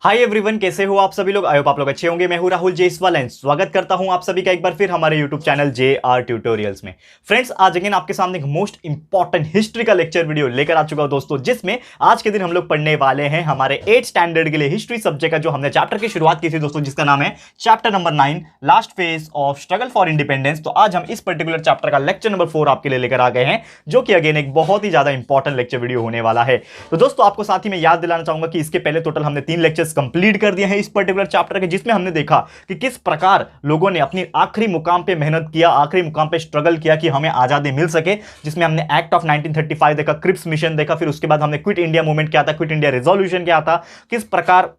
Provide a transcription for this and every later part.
Hi everyone, कैसे हो आप सभी लोग। आई होप आप लोग अच्छे होंगे। मैं हूं राहुल जेसवाल एंड स्वागत करता हूं आप सभी का एक बार फिर हमारे यूट्यूब चैनल JR ट्यूटोरियल्स में। फ्रेंड्स, आज अगेन आपके सामने एक मोस्ट इंपॉर्टेंट हिस्ट्री का लेक्चर वीडियो लेकर आ चुका हूं दोस्तों, जिसमें आज के दिन हम लोग पढ़ने वाले हैं हमारे 8th स्टैंडर्ड के लिए हिस्ट्री सब्जेक्ट का जो हमने चैप्टर की शुरुआत की थी दोस्तों, जिसका नाम है chapter number 9 last phase of struggle for independence. तो आज हम इस पर्टिकुलर चैप्टर का लेक्चर नंबर 4 आपके लिए लेकर आ गए हैं, जो कि अगेन एक बहुत ही ज्यादा इंपॉर्टेंट लेक्चर वीडियो होने वाला है। तो दोस्तों, आपको साथ ही में याद दिलाना चाहूंगा कि इसके पहले टोटल हमने 3 लेक्चर्स कंप्लीट कर दिए हैं इस पर्टिकुलर चैप्टर के, जिसमें हमने देखा कि किस प्रकार लोगों ने अपनी आखिरी मुकाम पे मेहनत किया, आखिरी मुकाम पे स्ट्रगल किया कि हमें आजादी मिल सके। जिसमें हमने एक्ट ऑफ 1935 देखा, क्रिप्स मिशन देखा, फिर उसके बाद हमने क्विट इंडिया मूवमेंट क्या था, क्विट इंडिया रेजोल्यूशन क्या था, किस प्रकार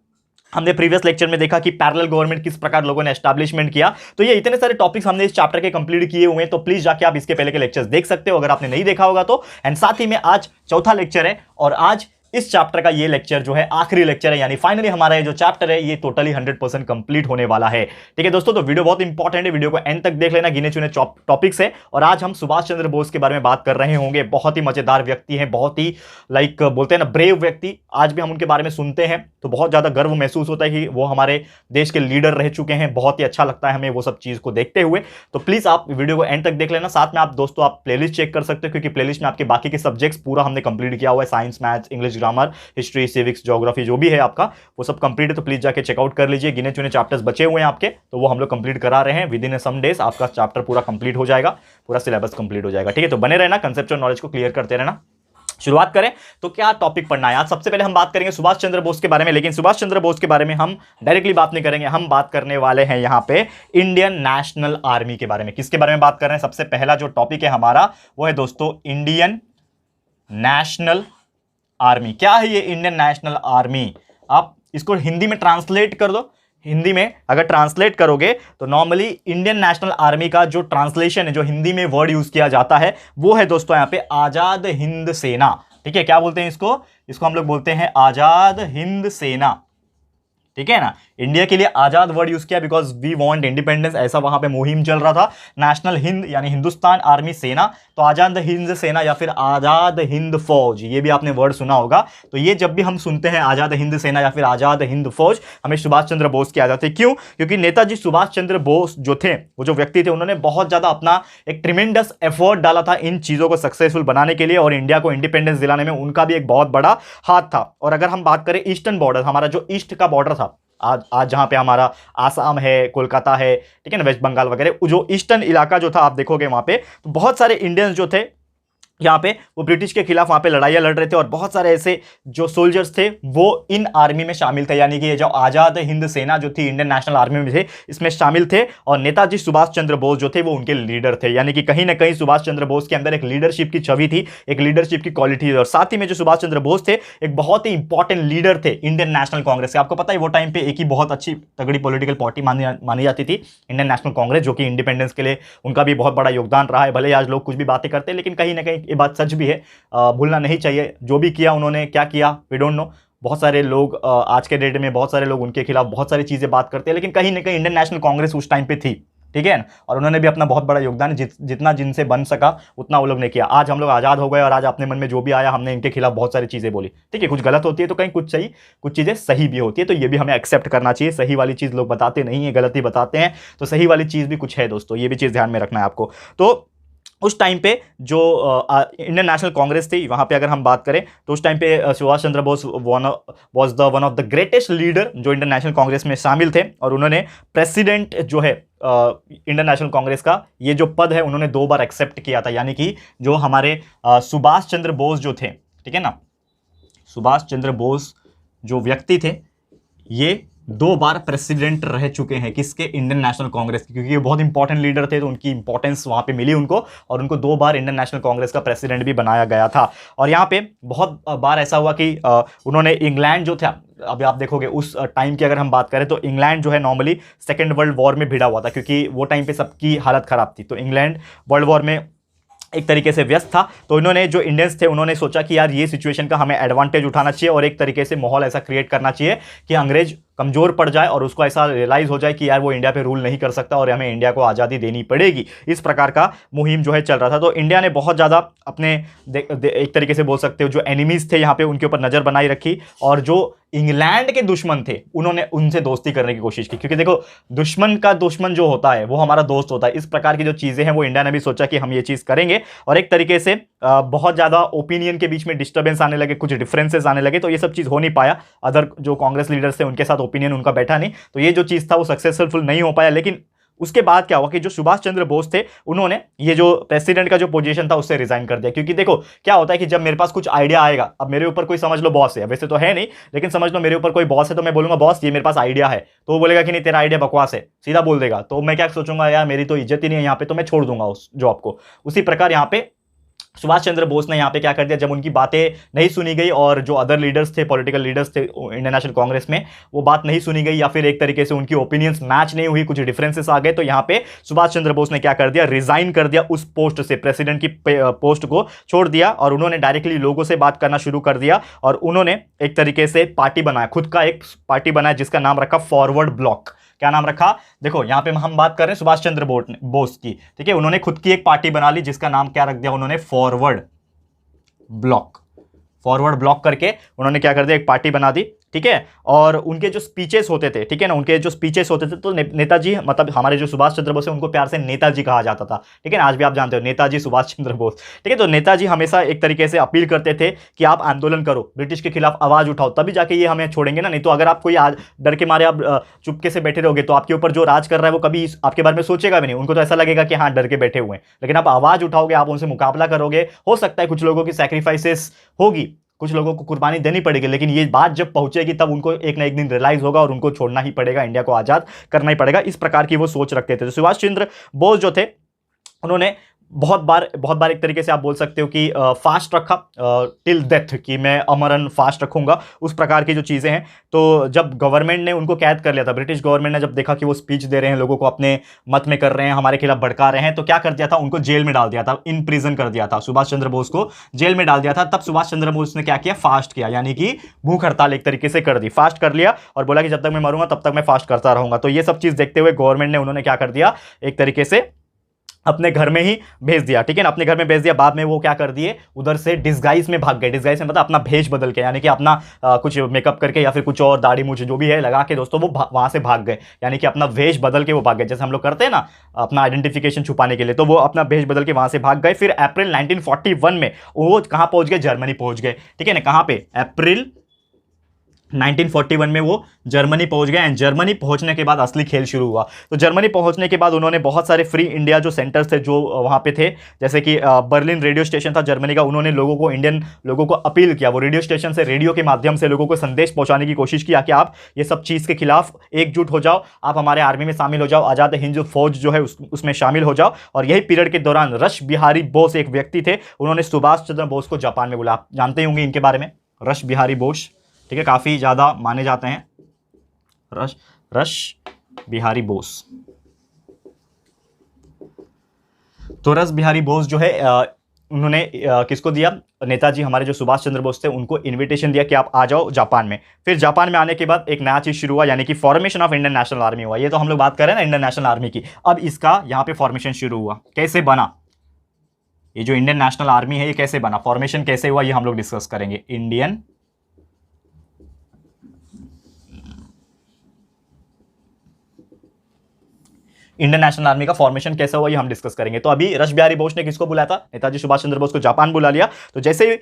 हमने प्रीवियस लेक्चर में देखा कि पैरेलल गवर्नमेंट किस प्रकार लोगों ने एस्टैब्लिशमेंट किया। तो ये इतने सारे टॉपिक्स हमने इस चैप्टर के कंप्लीट किए हुए हैं, तो प्लीज जाके आप इसके पहले के लेक्चर्स देख सकते हो अगर आपने नहीं देखा होगा तो। एंड साथ ही में आज चौथा लेक्चर है और आज इस चैप्टर का ये लेक्चर जो है आखिरी लेक्चर है, यानी फाइनली हमारा ये जो चैप्टर है ये टोटली 100% कंप्लीट होने वाला है। ठीक है दोस्तों, तो वीडियो बहुत इंपॉर्टेंट है, वीडियो को एंड तक देख लेना। गिने चुने टॉपिक्स है और आज हम सुभाष चंद्र बोस के बारे में बात कर रहे होंगे। बहुत ही मजेदार व्यक्ति हैं, बहुत ही बोलते हैं ना ब्रेव व्यक्ति। आज भी हम उनके बारे में सुनते हैं तो बहुत ज्यादा गर्व महसूस होता है कि वो हमारे देश के लीडर रह चुके हैं। बहुत ही अच्छा लगता है हमें वो सब चीज को देखते हुए। तो प्लीज आप वीडियो को एंड तक देख लेना। साथ में आप दोस्तों आप प्लेलिस्ट चेक कर सकते हो, क्योंकि प्लेलिस्ट में आपके बाकी के सब्जेक्ट्स पूरा हमने कंप्लीट किया हुआ है। Science, maths, English, grammar, history, civics, geography जो भी है आपका वो सब कंप्लीट है। तो प्लीज जाके चेकआउट कर लीजिए। गिने चुने चैप्टर्स बचे हुए हैं आपके, तो वो हम लोग कंप्लीट करा रहे हैं। विद इन सम डेज आपका चैप्टर पूरा कंप्लीट हो जाएगा, पूरा सिलेबस कंप्लीट हो जाएगा। ठीक है, तो बने रहना, कंसेप्चुअल नॉलेज को क्लियर करते रहना। शुरुआत करें तो क्या टॉपिक पढ़ना है आज। सबसे पहले हम बात करेंगे सुभाष चंद्र बोस के बारे में, लेकिन सुभाष चंद्र बोस के बारे में हम डायरेक्टली बात नहीं करेंगे। हम बात करने वाले हैं यहां पे इंडियन नेशनल आर्मी के बारे में। किसके बारे में बात कर रहे हैं? सबसे पहला जो टॉपिक है हमारा वो है दोस्तों इंडियन नेशनल आर्मी। क्या है ये इंडियन नेशनल आर्मी? आप इसको हिंदी में ट्रांसलेट कर दो। हिंदी में अगर ट्रांसलेट करोगे तो नॉर्मली इंडियन नेशनल आर्मी का जो ट्रांसलेशन है, जो हिंदी में वर्ड यूज किया जाता है वो है दोस्तों यहां पे आजाद हिंद सेना। ठीक है, क्या बोलते हैं इसको हम लोग बोलते हैं आजाद हिंद सेना। ठीक है ना, इंडिया के लिए आजाद वर्ड यूज किया बिकॉज वी वांट इंडिपेंडेंस, ऐसा वहां पे मुहिम चल रहा था। नेशनल हिंद यानी हिंदुस्तान आर्मी सेना, तो आजाद हिंद सेना या फिर आजाद हिंद फौज, ये भी आपने वर्ड सुना होगा। तो ये जब भी हम सुनते हैं आजाद हिंद सेना या फिर आजाद हिंद फौज, हमें सुभाष चंद्र बोस की याद आती है। क्यों? क्योंकि नेताजी सुभाष चंद्र बोस जो थे, वो जो व्यक्ति थे, उन्होंने बहुत ज्यादा अपना एक ट्रिमेंडस एफर्ट डाला था इन चीजों को सक्सेसफुल बनाने के लिए, और इंडिया को इंडिपेंडेंस दिलाने में उनका भी एक बहुत बड़ा हाथ था। और अगर हम बात करें ईस्टर्न बॉर्डर, हमारा जो ईस्ट का बॉर्डर था, आज जहां पे हमारा आसाम है, कोलकाता है, ठीक है ना, वेस्ट बंगाल वगैरह, जो ईस्टर्न इलाका जो था आप देखोगे वहां पे तो बहुत सारे इंडियंस जो थे यहाँ पे वो ब्रिटिश के खिलाफ वहां पे लड़ाइयाँ लड़ रहे थे, और बहुत सारे ऐसे जो सोल्जर्स थे वो इन आर्मी में शामिल थे। यानी कि ये जो आजाद हिंद सेना जो थी इंडियन नेशनल आर्मी में थे, इसमें शामिल थे, और नेताजी सुभाष चंद्र बोस जो थे वो उनके लीडर थे। यानी कि कहीं ना कहीं सुभाष चंद्र बोस के अंदर एक लीडरशिप की छवि थी, एक लीडरशिप की क्वालिटी थी। और साथ ही में जो सुभाष चंद्र बोस थे एक बहुत ही इंपॉर्टेंट लीडर थे इंडियन नेशनल कांग्रेस के। आपको पता है वो टाइम पे एक ही बहुत अच्छी तगड़ी पॉलिटिकल पार्टी मानी जाती थी, इंडियन नेशनल कांग्रेस, जो कि इंडिपेंडेंस के लिए उनका भी बहुत बड़ा योगदान रहा है। भले आज लोग कुछ भी बातें करते हैं, लेकिन कहीं ना कहीं ये बात सच भी है, भूलना नहीं चाहिए। जो भी किया उन्होंने, क्या किया वी डोंट नो। बहुत सारे लोग आज के डेट में बहुत सारे लोग उनके खिलाफ बहुत सारी चीजें बात करते हैं, लेकिन कहीं ना कहीं इंडियन नेशनल कांग्रेस उस टाइम पे थी। ठीक है ना, और उन्होंने भी अपना बहुत बड़ा योगदान जितना जिनसे बन सका उतना वो लोग ने किया। आज हम लोग आजाद हो गए और आज अपने मन में जो भी आया हमने इनके खिलाफ बहुत सारी चीजें बोली। ठीक है, कुछ गलत होती है तो कहीं कुछ सही, कुछ चीजें सही भी होती है, तो ये भी हमें एक्सेप्ट करना चाहिए। सही वाली चीज लोग बताते नहीं है, गलत ही बताते हैं, तो सही वाली चीज भी कुछ है दोस्तों, ये भी चीज ध्यान में रखना है आपको। तो उस टाइम पे जो इंडियन नेशनल कांग्रेस थी, वहां पे अगर हम बात करें तो उस टाइम पे Subhash Chandra Bose one of the greatest leader जो इंडियन नेशनल कांग्रेस में शामिल थे, और उन्होंने प्रेसिडेंट जो है इंडियन नेशनल कांग्रेस का ये जो पद है उन्होंने 2 बार एक्सेप्ट किया था। यानी कि जो हमारे सुभाष चंद्र बोस जो थे, ठीक है ना, सुभाष चंद्र बोस जो व्यक्ति थे ये 2 बार प्रेसिडेंट रह चुके हैं, किसके? इंडियन नेशनल कांग्रेस के, क्योंकि ये बहुत इंपॉर्टेंट लीडर थे तो उनकी इंपॉर्टेंस वहां पे मिली उनको, और उनको 2 बार इंडियन नेशनल कांग्रेस का प्रेसिडेंट भी बनाया गया था। और यहाँ पे बहुत बार ऐसा हुआ कि उन्होंने इंग्लैंड जो था, अभी आप देखोगे उस टाइम की अगर हम बात करें तो इंग्लैंड जो है नॉर्मली सेकेंड वर्ल्ड वॉर में भिड़ा हुआ था, क्योंकि वो टाइम पे सबकी हालत खराब थी। तो इंग्लैंड वर्ल्ड वॉर में एक तरीके से व्यस्त था, तो इन्होंने जो इंडियंस थे उन्होंने सोचा कि यार ये सिचुएशन का हमें एडवांटेज उठाना चाहिए और एक तरीके से माहौल ऐसा क्रिएट करना चाहिए कि अंग्रेज कमजोर पड़ जाए और उसको ऐसा रियलाइज हो जाए कि यार वो इंडिया पे रूल नहीं कर सकता और हमें इंडिया को आज़ादी देनी पड़ेगी, इस प्रकार का मुहिम जो है चल रहा था। तो इंडिया ने बहुत ज़्यादा अपने एक तरीके से बोल सकते हो जो एनिमीज थे यहाँ पे उनके ऊपर नज़र बनाई रखी, और जो इंग्लैंड के दुश्मन थे उन्होंने उनसे दोस्ती करने की कोशिश की, क्योंकि देखो दुश्मन का दुश्मन जो होता है वो हमारा दोस्त होता है। इस प्रकार की जो चीज़ें हैं वो इंडिया ने भी सोचा कि हम ये चीज़ करेंगे, और एक तरीके से बहुत ज़्यादा ओपिनियन के बीच में डिस्टर्बेंस आने लगे, कुछ डिफरेंसेस आने लगे, तो ये सब चीज़ हो नहीं पाया। अदर जो कांग्रेस लीडर्स थे उनके साथ ओपिनियन उनका बैठा नहीं, तो ये जो चीज़ था वो सक्सेसफुल नहीं हो पाया। लेकिन उसके बाद क्या हुआ कि जो सुभाष चंद्र बोस थे उन्होंने ये जो प्रेसिडेंट का जो पोजीशन था उससे रिजाइन कर दिया, क्योंकि देखो क्या होता है कि जब मेरे पास कुछ आइडिया आएगा, अब मेरे ऊपर कोई समझ लो बॉस है, वैसे तो है नहीं लेकिन समझ लो मेरे ऊपर कोई बॉस है, तो मैं बोलूंगा बॉस ये मेरे पास आइडिया है, तो वो बोलेगा कि नहीं तेरा आइडिया बकवास है, सीधा बोल देगा। तो मैं क्या सोचूंगा यार मेरी तो इज्जत ही नहीं है यहाँ पे, तो मैं छोड़ दूंगा उस जॉब को। उसी प्रकार यहाँ पे सुभाष चंद्र बोस ने यहाँ पे क्या कर दिया, जब उनकी बातें नहीं सुनी गई और जो अदर लीडर्स थे, पॉलिटिकल लीडर्स थे इंडियन नेशनल कांग्रेस में, वो बात नहीं सुनी गई या फिर एक तरीके से उनकी ओपिनियंस मैच नहीं हुई, कुछ डिफरेंसेस आ गए, तो यहाँ पे सुभाष चंद्र बोस ने क्या कर दिया, रिजाइन कर दिया उस पोस्ट से, प्रेसिडेंट की पोस्ट को छोड़ दिया और उन्होंने डायरेक्टली लोगों से बात करना शुरू कर दिया। और उन्होंने एक तरीके से पार्टी बनाया, खुद का एक पार्टी बनाया जिसका नाम रखा फॉरवर्ड ब्लॉक। क्या नाम रखा, देखो यहां पे हम बात कर रहे हैं सुभाष चंद्र बोस की, ठीक है। उन्होंने खुद की एक पार्टी बना ली जिसका नाम क्या रख दिया उन्होंने, फॉरवर्ड ब्लॉक। फॉरवर्ड ब्लॉक करके उन्होंने क्या कर दिया, एक पार्टी बना दी, ठीक है। और उनके जो स्पीचेस होते थे, ठीक है ना, उनके जो स्पीचेस होते थे तो नेताजी, मतलब हमारे जो सुभाष चंद्र बोस है उनको प्यार से नेताजी कहा जाता था, ठीक है ना, आज भी आप जानते हो नेताजी सुभाष चंद्र बोस, ठीक है। तो नेताजी हमेशा एक तरीके से अपील करते थे कि आप आंदोलन करो, ब्रिटिश के खिलाफ आवाज उठाओ, तभी जाके ये हमें छोड़ेंगे ना, नहीं तो अगर आप कोई डर के मारे आप चुपके से बैठे रहोगे तो आपके ऊपर जो राज कर रहा है वो कभी आपके बारे में सोचेगा भी नहीं, उनको तो ऐसा लगेगा कि हाँ डर के बैठे हुए हैं। लेकिन आप आवाज उठाओगे, आप उनसे मुकाबला करोगे, हो सकता है कुछ लोगों की सैक्रिफाइसेस होगी, कुछ लोगों को कुर्बानी देनी पड़ेगी, लेकिन ये बात जब पहुंचेगी तब उनको एक ना एक दिन रियलाइज होगा और उनको छोड़ना ही पड़ेगा, इंडिया को आजाद करना ही पड़ेगा। इस प्रकार की वो सोच रखते थे। तो सुभाष चंद्र बोस जो थे उन्होंने बहुत बार एक तरीके से आप बोल सकते हो कि फास्ट रखा टिल डेथ, कि मैं अमरन फास्ट रखूंगा, उस प्रकार की जो चीज़ें हैं। तो जब गवर्नमेंट ने उनको कैद कर लिया था, ब्रिटिश गवर्नमेंट ने जब देखा कि वो स्पीच दे रहे हैं, लोगों को अपने मत में कर रहे हैं, हमारे खिलाफ भड़का रहे हैं, तो क्या कर दिया था, उनको जेल में डाल दिया था, इन प्रिजन कर दिया था, सुभाष चंद्र बोस को जेल में डाल दिया था। तब सुभाष चंद्र बोस ने क्या किया, फास्ट किया, यानी कि भूख हड़ताल एक तरीके से कर दी, फास्ट कर लिया और बोला कि जब तक मैं मरूंगा तब तक मैं फास्ट करता रहूंगा। तो ये सब चीज़ देखते हुए गवर्नमेंट ने उन्होंने क्या कर दिया, एक तरीके से अपने घर में ही भेज दिया, ठीक है ना, अपने घर में भेज दिया। बाद में वो क्या कर दिए, उधर से डिस्गाइज में भाग गए, डिस्गाइज में मतलब अपना भेष बदल के, यानी कि अपना कुछ मेकअप करके या फिर कुछ और दाढ़ी मूछ जो भी है लगा के दोस्तों वो वहां से भाग गए, यानी कि अपना भेष बदल के वो भाग गए, जैसे हम लोग करते हैं ना अपना आइडेंटिफिकेशन छुपाने के लिए, तो वो अपना भेष बदल के वहां से भाग गए। फिर अप्रैल 1941 में वो कहां पहुंच गए, जर्मनी पहुंच गए, ठीक है ना, कहां पे, अप्रैल 1941 में वो जर्मनी पहुंच गए। एंड जर्मनी पहुंचने के बाद असली खेल शुरू हुआ। तो जर्मनी पहुंचने के बाद उन्होंने बहुत सारे फ्री इंडिया जो सेंटर्स थे जो वहां पे थे, जैसे कि बर्लिन रेडियो स्टेशन था जर्मनी का, उन्होंने लोगों को, इंडियन लोगों को अपील किया, वो रेडियो स्टेशन से, रेडियो के माध्यम से लोगों को संदेश पहुंचाने की कोशिश किया कि आप ये सब चीज़ के खिलाफ एकजुट हो जाओ, आप हमारे आर्मी में शामिल हो जाओ, आज़ाद हिंद फौज जो है उसमें शामिल हो जाओ। और यही पीरियड के दौरान रश बिहारी बोस एक व्यक्ति थे, उन्होंने सुभाष चंद्र बोस को जापान में बुलाया। आप जानते होंगे इनके बारे में, रश बिहारी बोस, ठीक है, काफ़ी ज़्यादा माने जाते हैं, रश बिहारी बोस। तो रश बिहारी बोस जो है उन्होंने किसको दिया, नेताजी हमारे जो सुभाष चंद्र बोस थे उनको इनविटेशन दिया कि आप आ जाओ जापान में। फिर जापान में आने के बाद एक नया चीज़ शुरू हुआ, यानी कि formation of Indian national army हुआ। ये तो हम लोग बात कर रहे हैं ना इंडियन नेशनल आर्मी की, अब इसका यहाँ पे फॉर्मेशन शुरू हुआ। कैसे बना ये जो इंडियन नेशनल आर्मी है, ये कैसे बना, फॉर्मेशन कैसे हुआ, ये हम लोग डिस्कस करेंगे। इंडियन नेशनल आर्मी का फॉर्मेशन कैसा हुआ ये हम डिस्कस करेंगे। तो अभी रश बिहारी बोस ने किसको बुलाया था, नेताजी सुभाष चंद्र बोस को जापान बुला लिया। तो जैसे ही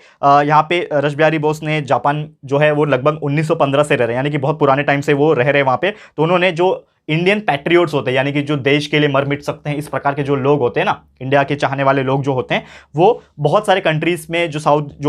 यहाँ पे रश बिहारी बोस ने, जापान जो है वो लगभग 1915 से रह रहे हैं, यानी कि बहुत पुराने टाइम से वो रह रहे हैं वहाँ पे। तो उन्होंने जो इंडियन पैट्रियोट्स होते हैं, यानी कि जो देश के लिए मर मिट सकते हैं, इस प्रकार के जो लोग होते हैं ना, इंडिया के चाहने वाले लोग जो होते हैं, वो बहुत सारे कंट्रीज में जो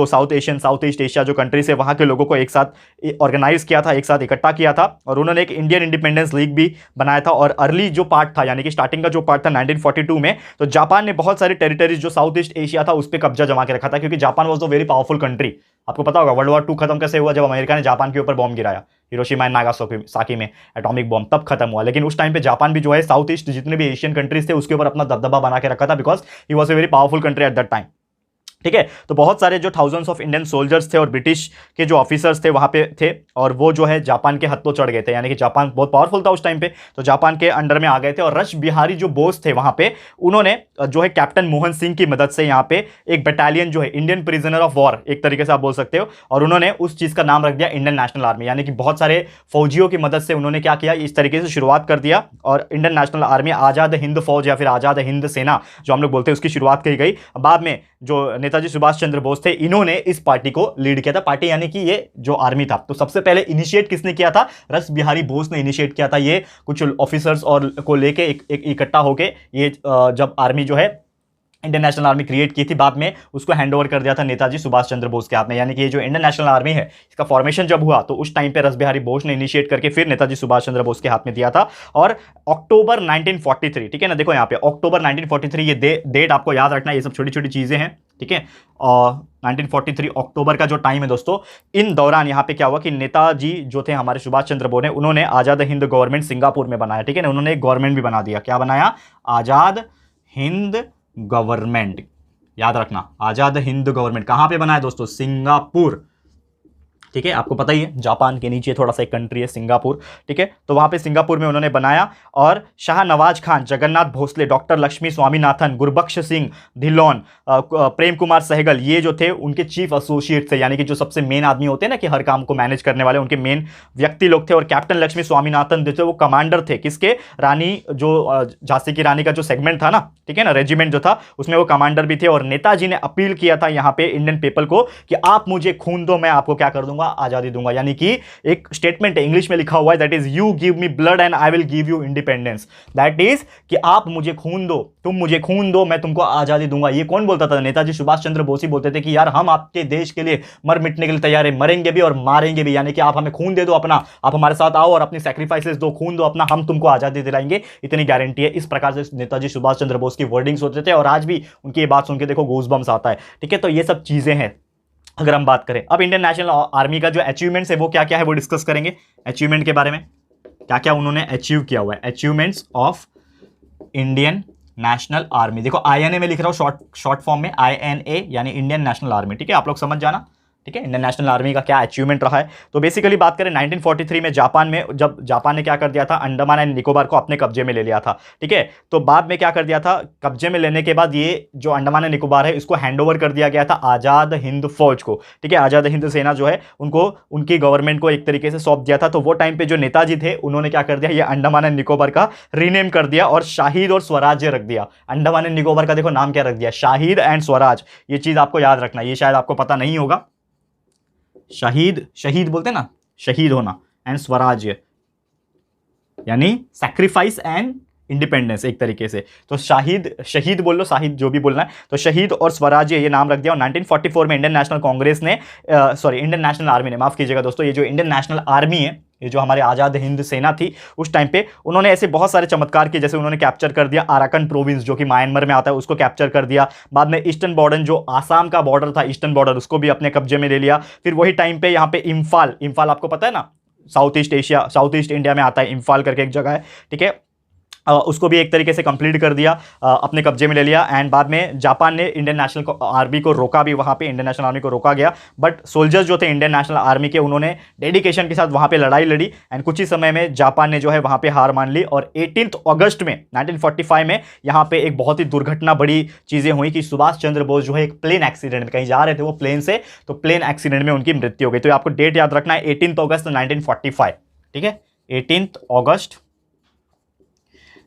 साउथ ईस्ट एशिया जो कंट्रीज है वहाँ के लोगों को एक साथ ऑर्गेनाइज किया था, एक साथ इकट्ठा किया था। और उन्होंने एक इंडियन इंडिपेंडेंस लीग भी बनाया था। और अर्ली जो पार्ट था, यानी कि स्टार्टिंग का जो पार्ट था 1942 में, तो जापान ने बहुत सारी टेरिटरीज जो साउथ ईस्ट एशिया था उस पर कब्जा जमा के रखा था, क्योंकि Japan was a very powerful country. आपको पता होगा वर्ल्ड वॉर 2 खत्म कैसे हुआ, जब अमेरिका ने जापान के ऊपर बॉम्ब गिराया, हिरोशिमा एंड नागासाकी में एटॉमिक बॉम्ब, तब खत्म हुआ। लेकिन उस टाइम पे जापान भी जो है साउथ ईस्ट जितने भी एशियन कंट्रीज थे उसके ऊपर अपना दबदबा बना के रखा था, because he was a very powerful country at that time. ठीक है। तो बहुत सारे जो थाउजेंड्स ऑफ इंडियन सोल्जर्स थे और ब्रिटिश के जो ऑफिसर्स थे वहां पे थे, और वो जो है जापान के हत्थों चढ़ गए थे, यानी कि जापान बहुत पावरफुल था उस टाइम पे, तो जापान के अंडर में आ गए थे। और रश बिहारी जो बोस थे वहां पे, उन्होंने जो है कैप्टन मोहन सिंह की मदद से यहाँ पे एक बटालियन जो है इंडियन प्रिजनर ऑफ वॉर एक तरीके से आप बोल सकते हो, और उन्होंने उस चीज का नाम रख दिया इंडियन नेशनल आर्मी। यानी कि बहुत सारे फौजियों की मदद से उन्होंने क्या किया, इस तरीके से शुरुआत कर दिया, और Indian national army, Azad Hind फौज या फिर आजाद हिंद सेना जो हम लोग बोलते हैं, उसकी शुरुआत की गई। बाद में जो नेताजी सुभाष चंद्र बोस थे, इन्होंने इस पार्टी को लीड किया था। पार्टी यानी कि ये जो आर्मी था, तो सबसे पहले इनिशिएट किसने किया था, रस बिहारी बोस ने इनिशिएट किया था। ये कुछ ऑफिसर्स और को लेके एक इकट्ठा होके ये जब आर्मी जो है इंडियन नेशनल आर्मी क्रिएट की थी, बाद में उसको हैंडओवर कर दिया था नेताजी सुभाष चंद्र बोस के हाथ में। यानी कि ये जो इंडियन नेशनल आर्मी है, इसका फॉर्मेशन जब हुआ तो उस टाइम पे रस बिहारी बोस ने इनिशिएट करके फिर नेताजी सुभाष चंद्र बोस के हाथ में दिया था। और अक्टूबर 1943, ठीक है ना, देखो यहाँ पे अक्टूबर 1943, ये डेट आपको याद रखना, ये सब छोटी छोटी चीजें हैं, ठीक है। और 1943 अक्टूबर का जो टाइम है दोस्तों, इन दौरान यहाँ पे क्या हुआ कि नेताजी जो थे हमारे सुभाष चंद्र बोस ने, उन्होंने आजाद हिंद गवर्नमेंट सिंगापुर में बनाया, ठीक है ना, उन्होंने एक गवर्नमेंट भी बना दिया। क्या बनाया, आजाद हिंद गवर्नमेंट, याद रखना, आजाद हिंद गवर्नमेंट कहां पे बना है दोस्तों, सिंगापुर, ठीक है। आपको पता ही है जापान के नीचे थोड़ा सा एक कंट्री है सिंगापुर, ठीक है। तो वहां पे सिंगापुर में उन्होंने बनाया, और शाह नवाज खान, जगन्नाथ भोसले, डॉक्टर लक्ष्मी स्वामीनाथन, गुरबख्श सिंह धिल्लोन, प्रेम कुमार सहगल, ये जो थे उनके चीफ एसोसिएट थे, यानी कि जो सबसे मेन आदमी होते हैं ना कि हर काम को मैनेज करने वाले, उनके मेन व्यक्ति लोग थे। और कैप्टन लक्ष्मी स्वामीनाथन जो थे वो कमांडर थे, किसके, रानी जो झांसी की रानी का जो सेगमेंट था ना, ठीक है ना, रेजिमेंट जो था उसमें वो कमांडर भी थे। और नेताजी ने अपील किया था यहाँ पे इंडियन पीपल को कि आप मुझे खून दो, मैं आपको क्या कर दूंगा, आजादी दूंगा। यानी कि एक स्टेटमेंट है, इंग्लिश में लिखा हुआ है, that is you give me blood and I will give you independence. That is कि आप मुझे खून दो, तुम मुझे खून दो, मैं तुमको आजादी दूंगा। ये कौन बोलता था, नेताजी सुभाष चंद्र बोस ही बोलते थे कि यार हम आपके देश के लिए मर मिटने के लिए तैयार है, मरेंगे भी और मारेंगे भी। यानी कि आप हमें खून दे दो अपना, आप हमारे साथ आओ और अपनी सैक्रिफाइसेस दो, खून दो अपना, हम तुमको आजादी दिलाएंगे, इतनी गारंटी है। इस प्रकार से नेताजी सुभाष चंद्र बोस की वर्डिंग्स होते थे, और आज भी उनकी ये बात सुन के देखो गूज़बम्स आता है, ठीक है। तो ये सब चीजें हैं अगर हम बात करें। अब इंडियन नेशनल आर्मी का जो अचीवमेंट्स है वो क्या क्या है वो डिस्कस करेंगे। अचीवमेंट के बारे में क्या क्या उन्होंने अचीव किया हुआ है, achievements of Indian national army. देखो INA में लिख रहा हूं शॉर्ट फॉर्म में, INA यानी इंडियन नेशनल आर्मी, ठीक है, आप लोग समझ जाना, ठीक है। इंडियन नेशनल आर्मी का क्या अचीवमेंट रहा है, तो बेसिकली बात करें 1943 में जापान में, जब जापान ने क्या कर दिया था, अंडमान एंड निकोबार को अपने कब्जे में ले लिया था, ठीक है। तो बाद में क्या कर दिया था, कब्जे में लेने के बाद ये जो अंडमान एंड निकोबार है इसको हैंडओवर कर दिया गया था आजाद हिंद फौज को, ठीक है। आजाद हिंद सेना जो है उनको उनकी गवर्नमेंट को एक तरीके से सौंप दिया था। तो वो टाइम पे जो नेताजी थे उन्होंने क्या कर दिया, ये अंडमान एंड निकोबार का रीनेम कर दिया और शाहिद और स्वराज्य रख दिया। अंडमान एंड निकोबार का देखो नाम क्या रख दिया, शाहिद एंड स्वराज। ये चीज आपको याद रखना, ये शायद आपको पता नहीं होगा। शहीद, शहीद बोलते ना, शहीद होना, एंड स्वराज्य यानी सैक्रिफाइस एंड इंडिपेंडेंस एक तरीके से। तो शाहिद, शहीद बोल लो, शाहिद जो भी बोलना है, तो शहीद और स्वराज्य ये नाम रख दिया। और 1944 में इंडियन नेशनल कांग्रेस ने इंडियन नेशनल आर्मी ने, माफ कीजिएगा दोस्तों, ये जो इंडियन नेशनल आर्मी है, ये जो हमारे आजाद हिंद सेना थी उस टाइम पे, उन्होंने ऐसे बहुत सारे चमत्कार किए, जैसे उन्होंने कैप्चर कर दिया अराकन प्रोविंस जो कि म्यांमार में आता है, उसको कैप्चर कर दिया। बाद में ईस्टर्न बॉर्डर, जो आसाम का बॉर्डर था, ईस्टर्न बॉर्डर, उसको भी अपने कब्जे में ले लिया। फिर वही टाइम पे यहाँ पे इम्फाल, इम्फाल आपको पता है ना, साउथ ईस्ट इंडिया में आता है, इम्फाल करके एक जगह है, ठीक है, उसको भी एक तरीके से कंप्लीट कर दिया, अपने कब्जे में ले लिया। एंड बाद में जापान ने इंडियन नेशनल आर्मी को रोका भी, वहाँ पे इंडियन नेशनल आर्मी को रोका गया, बट सोल्जर्स जो थे इंडियन नेशनल आर्मी के, उन्होंने डेडिकेशन के साथ वहाँ पे लड़ाई लड़ी। एंड कुछ ही समय में जापान ने जो है वहाँ पे हार मान ली। और 18 अगस्त में 1945 में यहाँ पे एक बहुत ही दुर्घटना, बड़ी चीज़ें हुई कि सुभाष चंद्र बोस जो है एक प्लेन एक्सीडेंट में, कहीं जा रहे थे वो प्लेन से, तो प्लेन एक्सीडेंट में उनकी मृत्यु हो गई। तो आपको डेट याद रखना है, 18 अगस्त 1945, ठीक है, 18 अगस्त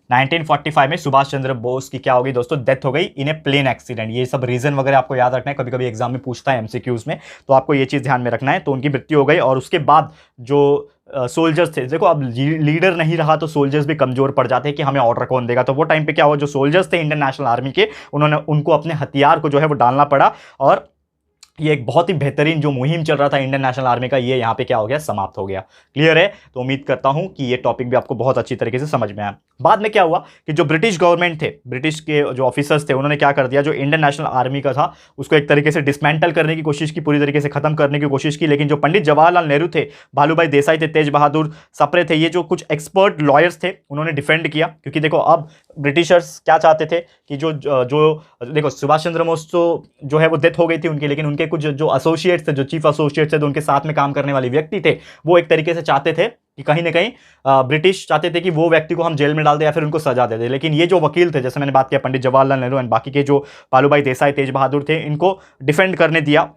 1945 में सुभाष चंद्र बोस की क्या हो गई दोस्तों, डेथ हो गई इन ए प्लेन एक्सीडेंट। ये सब रीजन वगैरह आपको याद रखना है, कभी कभी एग्जाम में पूछता है MCQs में, तो आपको ये चीज़ ध्यान में रखना है। तो उनकी मृत्यु हो गई। और उसके बाद जो सोल्जर्स थे, देखो अब लीडर नहीं रहा तो सोल्जर्स भी कमजोर पड़ जाते हैं कि हमें ऑर्डर कौन देगा। तो वो टाइम पे क्या हुआ, जो सोल्जर्स थे इंडियन नेशनल आर्मी के, उनको अपने हथियार को जो है वो डालना पड़ा। और ये एक बहुत ही बेहतरीन जो मुहिम चल रहा था इंडियन नेशनल आर्मी का, ये यहाँ पे क्या हो गया, समाप्त हो गया। क्लियर है। तो उम्मीद करता हूँ कि ये टॉपिक भी आपको बहुत अच्छी तरीके से समझ में आया। बाद में क्या हुआ कि जो ब्रिटिश गवर्नमेंट थे, ब्रिटिश के जो ऑफिसर्स थे, उन्होंने क्या कर दिया, जो इंडियन नेशनल आर्मी का था उसको एक तरीके से डिसमेंटल करने की कोशिश की, पूरी तरीके से खत्म करने की कोशिश की। लेकिन जो पंडित जवाहरलाल नेहरू थे, भालूभाई देसाई थे, तेज बहादुर सप्रे थे, ये जो कुछ एक्सपर्ट लॉयर्स थे, उन्होंने डिफेंड किया। क्योंकि देखो अब ब्रिटिशर्स क्या चाहते थे कि जो जो देखो सुभाष चंद्र बोस तो जो है वो डेथ हो गई थी उनकी, लेकिन उनके कुछ जो एसोसिएट्स थे, जो चीफ एसोसिएट्स थे, जो उनके साथ में काम करने वाले व्यक्ति थे, वो एक तरीके से चाहते थे कि कहीं ना कहीं ब्रिटिश चाहते थे कि वो व्यक्ति को हम जेल में डाल दें या फिर उनको सजा दे दें। लेकिन ये जो वकील थे, जैसे मैंने बात किया पंडित जवाहरलाल नेहरू एंड बाकी के जो भालूभाई देसाई, तेज बहादुर थे, इनको डिफेंड करने दिया।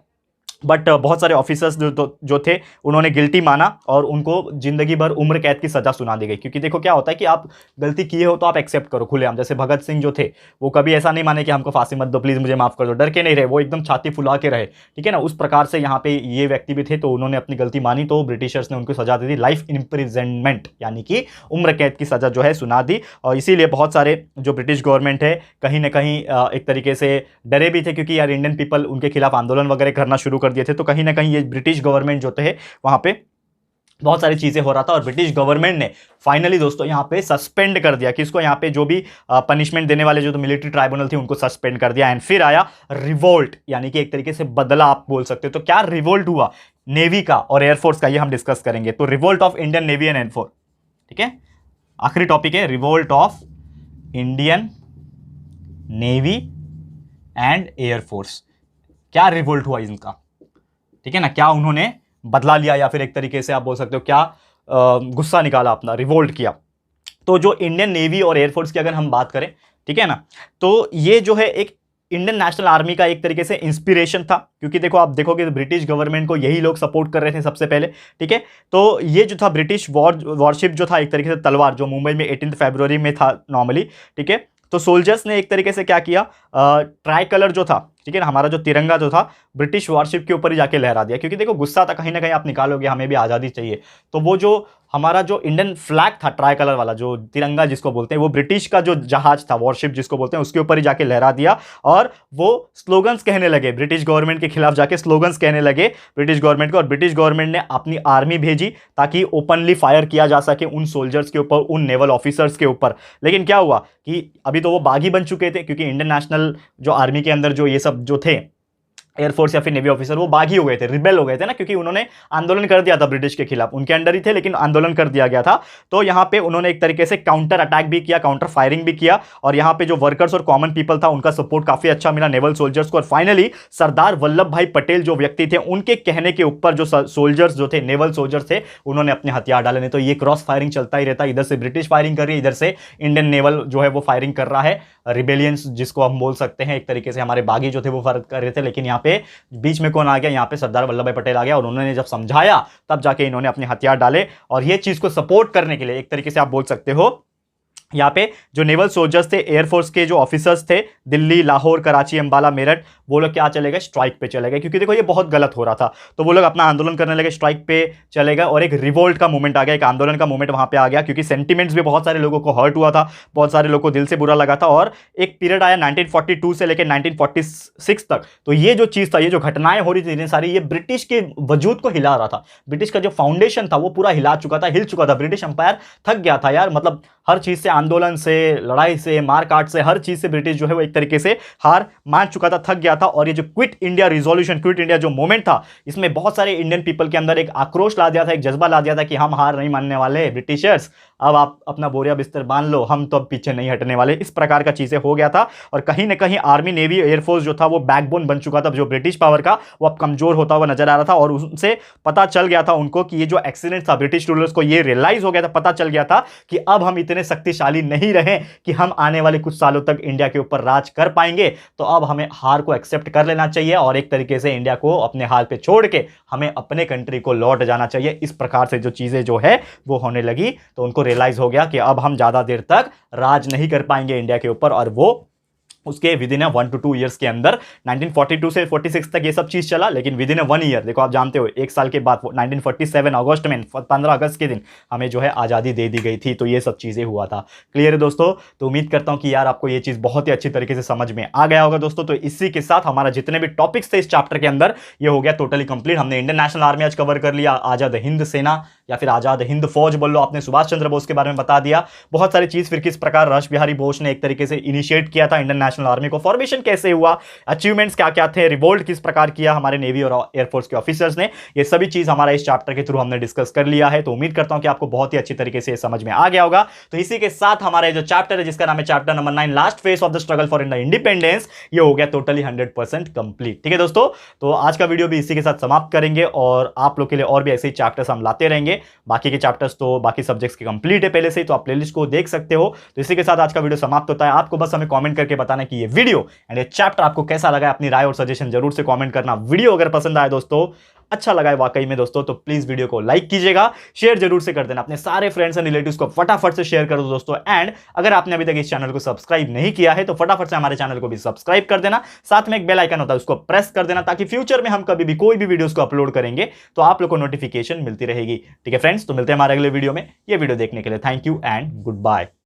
बट बहुत सारे ऑफिसर्स जो थे उन्होंने गिल्टी माना और उनको जिंदगी भर उम्र कैद की सजा सुना दी गई। क्योंकि देखो क्या होता है कि आप गलती किए हो तो आप एक्सेप्ट करो खुलेआम। जैसे भगत सिंह जो थे वो कभी ऐसा नहीं माने कि हमको फांसी मत दो, प्लीज मुझे माफ कर दो, डर के नहीं रहे, वो एकदम छाती फुला के रहे, ठीक है ना। उस प्रकार से यहाँ पे ये व्यक्ति भी थे, तो उन्होंने अपनी गलती मानी, तो ब्रिटिशर्स ने उनको सजा दे दी, लाइफ इम्प्रिजनमेंट यानी कि उम्र कैद की सजा जो है सुना दी। और इसीलिए बहुत सारे जो ब्रिटिश गवर्नमेंट है कहीं ना कहीं एक तरीके से डरे भी थे, क्योंकि यार इंडियन पीपल उनके खिलाफ आंदोलन वगैरह करना शुरू कर दिए थे। तो कहीं ना कहीं ये ब्रिटिश गवर्नमेंट जो थे वहां पे बहुत सारी चीजें हो रहा था, और ब्रिटिश गवर्नमेंट ने फाइनली दोस्तों यहां पे सस्पेंड कर दिया, किसको, यहां पे जो भी पनिशमेंट देने वाले जो तो मिलिट्री ट्राइब्यूनल थी उनको सस्पेंड कर दिया। एंड फिर आया रिवोल्ट, यानी कि एक तरीके से बदला आप बोल सकते हो। तो क्या रिवोल्ट हुआ नेवी का और एयरफोर्स का, ये हम डिस्कस करेंगे। तो revolt of Indian navy and air force, ठीक है, आखिरी टॉपिक है revolt of Indian navy and air force. क्या रिवोल्ट हुआ इनका, ठीक है ना, क्या उन्होंने बदला लिया या फिर एक तरीके से आप बोल सकते हो क्या गुस्सा निकाला अपना, रिवोल्ट किया। तो जो इंडियन नेवी और एयरफोर्स की अगर हम बात करें, ठीक है ना, तो ये जो है एक इंडियन नेशनल आर्मी का एक तरीके से इंस्पिरेशन था। क्योंकि देखो आप देखोगे तो ब्रिटिश गवर्नमेंट को यही लोग सपोर्ट कर रहे थे सबसे पहले, ठीक है। तो ये जो था ब्रिटिश वॉरशिप जो था एक तरीके से तलवार, जो मुंबई में 18 फरवरी में था नॉर्मली, ठीक है। तो सोल्जर्स ने एक तरीके से क्या किया, ट्राई कलर जो था, ठीक है ना, हमारा जो तिरंगा जो था ब्रिटिश वॉरशिप के ऊपर ही जाके लहरा दिया। क्योंकि देखो गुस्सा था, कहीं ना कहीं आप निकालोगे, हमें भी आज़ादी चाहिए। तो वो जो हमारा जो इंडियन फ्लैग था, ट्राई कलर वाला जो तिरंगा जिसको बोलते हैं, वो ब्रिटिश का जो जहाज था, वॉरशिप जिसको बोलते हैं, उसके ऊपर ही जाके लहरा दिया। और वो स्लोगन्स कहने लगे, ब्रिटिश गवर्नमेंट के खिलाफ जाके स्लोगन्स कहने लगे ब्रिटिश गवर्नमेंट को। और ब्रिटिश गवर्नमेंट ने अपनी आर्मी भेजी ताकि ओपनली फायर किया जा सके उन सोल्जर्स के ऊपर, उन नेवल ऑफिसर्स के ऊपर। लेकिन क्या हुआ कि अभी तो वो बागी बन चुके थे, क्योंकि इंडियन नेशनल जो आर्मी के अंदर जो ये सब जो थे एयरफोर्स या फिर नेवी ऑफिसर, वो बागी हो गए थे, रिबेल हो गए थे ना, क्योंकि उन्होंने आंदोलन कर दिया था ब्रिटिश के खिलाफ, उनके अंडर ही थे लेकिन आंदोलन कर दिया गया था। तो यहाँ पे उन्होंने एक तरीके से काउंटर अटैक भी किया, काउंटर फायरिंग भी किया। और यहाँ पे जो वर्कर्स और कॉमन पीपल था उनका सपोर्ट काफी अच्छा मिला नेवल सोल्जर्स को। और फाइनली सरदार वल्लभ भाई पटेल जो व्यक्ति थे, उनके कहने के ऊपर जो सोल्जर्स जो थे, नेवल सोल्जर्स थे, उन्होंने अपने हथियार डाले। नहीं तो ये क्रॉस फायरिंग चलता ही रहता, इधर से ब्रिटिश फायरिंग कर रही है, इधर से इंडियन नेवल जो है वो फायरिंग कर रहा है। रिबेलियंस जिसको हम बोल सकते हैं, एक तरीके से हमारे बागी जो थे वो फायर कर रहे थे। लेकिन यहाँ पे बीच में कौन आ गया, यहाँ पे सरदार वल्लभ भाई पटेल आ गया, और उन्होंने जब समझाया तब जाके इन्होंने अपने हथियार डाले। और ये चीज को सपोर्ट करने के लिए एक तरीके से आप बोल सकते हो, यहाँ पे जो नेवल सोल्जर्स थे, एयरफोर्स के जो ऑफिसर्स थे, दिल्ली, लाहौर, कराची, अंबाला, मेरठ, वो लोग क्या चले गए, स्ट्राइक पे चले गए। क्योंकि देखो ये बहुत गलत हो रहा था, तो वो लोग अपना आंदोलन करने लगे, स्ट्राइक पे चले गए। और एक रिवोल्ट का मूवमेंट आ गया, एक आंदोलन का मूवमेंट वहां पे आ गया। क्योंकि सेंटिमेंट्स भी बहुत सारे लोगों को हर्ट हुआ था, बहुत सारे लोगों को दिल से बुरा लगा था। और एक पीरियड आया 1942 से लेकर 1946 तक, तो ये जो चीज था, ये जो घटनाएं हो रही थी सारी, ये ब्रिटिश के वजूद को हिला रहा था। ब्रिटिश का जो फाउंडेशन था वो पूरा हिला चुका था, हिल चुका था। ब्रिटिश अंपायर थक गया था यार, मतलब हर चीज से, आंदोलन से, लड़ाई से, मारकाट से, हर चीज से ब्रिटिश जो है वो एक तरीके से हार मान चुका था, थक गया था। और ये जो quit India resolution, quit India जो मूवमेंट था, इसमें बहुत सारे इंडियन पीपल के अंदर एक आक्रोश ला दिया था, एक जज्बा ला दिया था कि हम हार नहीं मानने वाले, ब्रिटिशर्स अब आप अपना बोरिया बिस्तर बांध लो, हम तो अब पीछे नहीं हटने वाले। इस प्रकार का चीजें हो गया था। और कहीं ना कहीं आर्मी, नेवी, एयरफोर्स जो था वो बैकबोन बन चुका था, जो ब्रिटिश पावर का, वो अब कमजोर होता हुआ नजर आ रहा था। और उनसे पता चल गया था उनको कि ये जो एक्सीडेंट था, ब्रिटिश रूलर्स को ये रियलाइज हो गया था, पता चल गया था कि अब हम इतने शक्तिशाली नहीं रहे कि हम आने वाले कुछ सालों तक इंडिया के ऊपर राज कर पाएंगे। तो अब हमें हार को एक्सेप्ट कर लेना चाहिए और एक तरीके से इंडिया को अपने हाल पे छोड़ के हमें अपने कंट्री को लौट जाना चाहिए। इस प्रकार से जो चीजें जो है वो होने लगी, तो उनको रियलाइज हो गया कि अब हम ज्यादा देर तक राज नहीं कर पाएंगे इंडिया के ऊपर। और वो उसके विद इन 1 to 2 ईयर्स के अंदर 1942 से 46 तक ये सब चीज चला। लेकिन विद इन 1 ईयर, देखो आप जानते हो, एक साल के बाद 1947 अगस्त में, 15 अगस्त के दिन हमें जो है आज़ादी दे दी गई थी। तो ये सब चीज़ें हुआ था। क्लियर है दोस्तों? तो उम्मीद करता हूं कि यार आपको ये चीज़ बहुत ही अच्छी तरीके से समझ में आ गया होगा दोस्तों। तो इसी के साथ हमारा जितने भी टॉपिक्स थे इस चैप्टर के अंदर, ये हो गया टोटली कंप्लीट। हमने इंडियन नेशनल आर्मी आज कवर कर लिया, आज़ाद हिंद सेना, या फिर आजाद हिंद फौज बोल लो, आपने सुभाष चंद्र बोस के बारे में बता दिया, बहुत सारी चीज। फिर किस प्रकार राज बिहारी बोस ने एक तरीके से इनिशिएट किया था इंडियन नेशनल आर्मी को, फॉर्मेशन कैसे हुआ, अचीवमेंट्स क्या क्या थे, रिवोल्ट किस प्रकार किया हमारे नेवी और एयरफोर्स के ऑफिसर्स ने, ये सभी चीज हमारा इस चैप्टर के थ्रू हमने डिस्कस कर लिया है। तो उम्मीद करता हूं कि आपको बहुत ही अच्छी तरीके से समझ में आ गया होगा। तो इसी के साथ हमारा जो चैप्टर है जिसका नाम है chapter number 9 last phase of the struggle for India independence, ये हो गया टोटली 100% कंप्लीट। ठीक है दोस्तों, तो आज का वीडियो भी इसी के साथ समाप्त करेंगे और आप लोग के लिए और भी ऐसे ही चैप्टर्स हम लाते रहेंगे। बाकी के चैप्टर्स तो बाकी सब्जेक्ट्स के कंप्लीट है पहले से ही, तो आप प्लेलिस्ट को देख सकते हो। तो इसी के साथ आज का वीडियो समाप्त होता है। आपको बस हमें कमेंट करके बताना कि ये वीडियो एंड ये चैप्टर आपको कैसा लगा, अपनी राय और सजेशन जरूर से कमेंट करना। वीडियो अगर पसंद आए दोस्तों, अच्छा लगा है वाकई में दोस्तों, तो प्लीज वीडियो को लाइक कीजिएगा, शेयर जरूर से कर देना, अपने सारे फ्रेंड्स एंड रिलेटिव्स को फटाफट से शेयर कर दो दोस्तों। एंड अगर आपने अभी तक इस चैनल को सब्सक्राइब नहीं किया है तो फटाफट से हमारे चैनल को भी सब्सक्राइब कर देना, साथ में एक बेल आइकन होता है उसको प्रेस कर देना, ताकि फ्यूचर में हम कभी भी कोई भी वीडियोस को अपलोड करेंगे तो आप लोग को नोटिफिकेशन मिलती रहेगी। ठीक है फ्रेंड्स, तो मिलते हैं हमारे अगले वीडियो में। ये वीडियो देखने के लिए thank you and good bye.